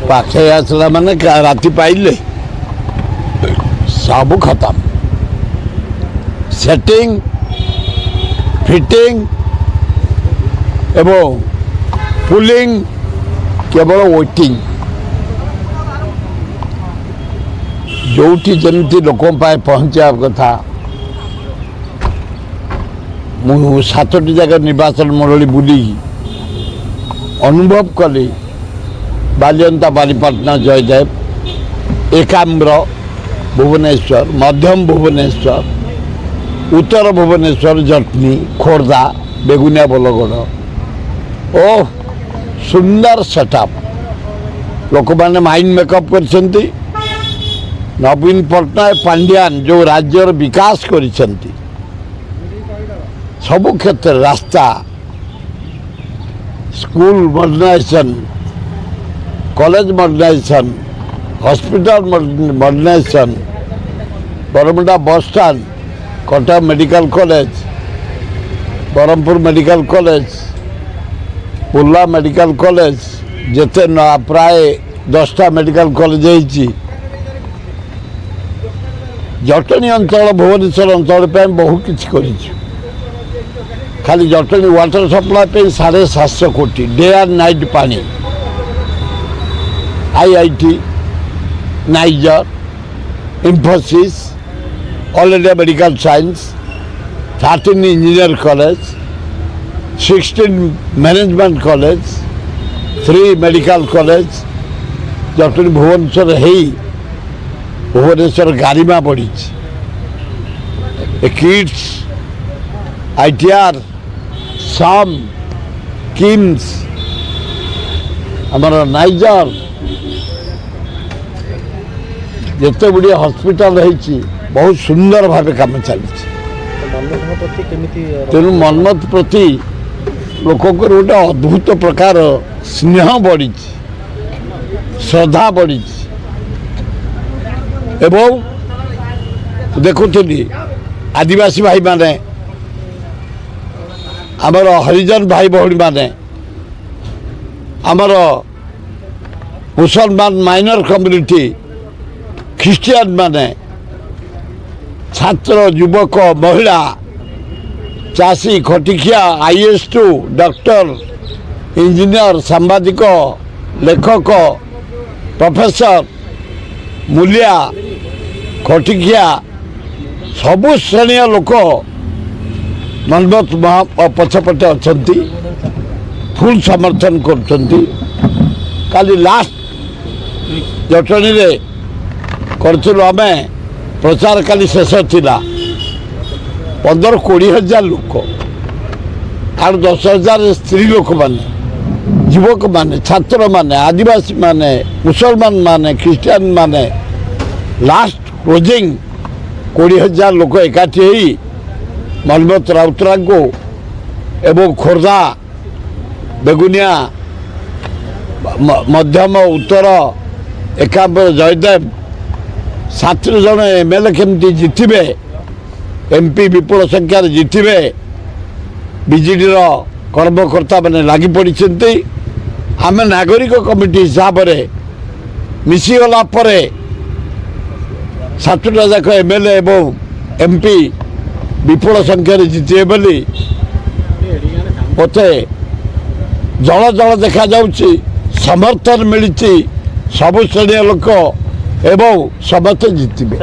पाखे आसला माने राति पाइले सब खत्म सेटिंग फिटिंग एवं पुलिंग केवल वेटिंग जोठी जमती लोकों पाए पहुंचा कथा मु 7टी जगह निर्वाचन मंडली बुली अनुभव कली बालियंता बालीपाटना जयदेव एकाम्र भुवनेश्वर मध्यम भुवनेश्वर उत्तर भुवनेश्वर जटनी खोर्धा बेगुनिया बलगढ़ ओ सुंदर सेटअप लोक मैंने माइंड मेकअप कर नवीन पट्टनायक पांड्यान जो राज्यर विकास करिसेंती सबु क्षेत्र रास्ता school modernization college modernization hospital modernization Baramunda bus stand Cuttack medical college Berhampur medical college Burla medical college जेते प्राय 10टा मेडिकल कॉलेज होती जटनी अंचल भुवनेश्वर अंचल बहुत किसी कर खाली जटनी वाटर सप्लाई 750 कोटी डे एंड नाइट पानी IIT NISER Infosys all India medical science 13 engineer college 16 management college 3 medical college Jatni Bhubaneswar Bhubaneswar गारिमा बढ़ी किड्स ITR साम किम्स आमर नाइजर जिते गुड़िया हॉस्पिटल रही बहुत सुंदर भाव कम चली तेणु मनमत प्रति लोक गोटे अद्भुत प्रकार स्नेह बढ़ी श्रद्धा बढ़ी एवं देखुली आदिवासी भाई माने आमर हरिजन भाई भौणी माने आमर मुसलमान माइनर कम्युनिटी ख्रिस्टियान माने छात्र युवक महिला चाषी खटिखिया IS2 डॉक्टर इंजीनियर सांबादिक लेखक प्रोफेसर मूलिया खटिखिया सबु श्रेणी लोक मनमत पछपटे अच्छा फुल समर्थन कर लास्ट जटनी करूँ आम प्रचार काली शेष थिला 15-20 हजार लोक आर 10,000 स्त्री लोक माने युवक माने छात्र माने आदिवासी माने मुसलमान माने ख्रिस्टियान माने लास्ट क्लोजिंग 20,000 लोक एकाठी मनमत राउतरा को एवं खोर्धा बेगुनिया मध्यम उत्तर एकाम्र जयदेव 7 जन MLA केमती जितबे MP विपुल संख्यार जितबे बीजेडी कर्मकर्ता मैंने लगी पड़ी आम नागरिक कमिटी हिसाब से मिसीगला 7टा जाक MLA एवं MP विपुल संख्यार जितबे बोली मते जल जल देखा जाउछि समर्थन मिली सबु श्रेणी लोक एवं समस्त जितबे।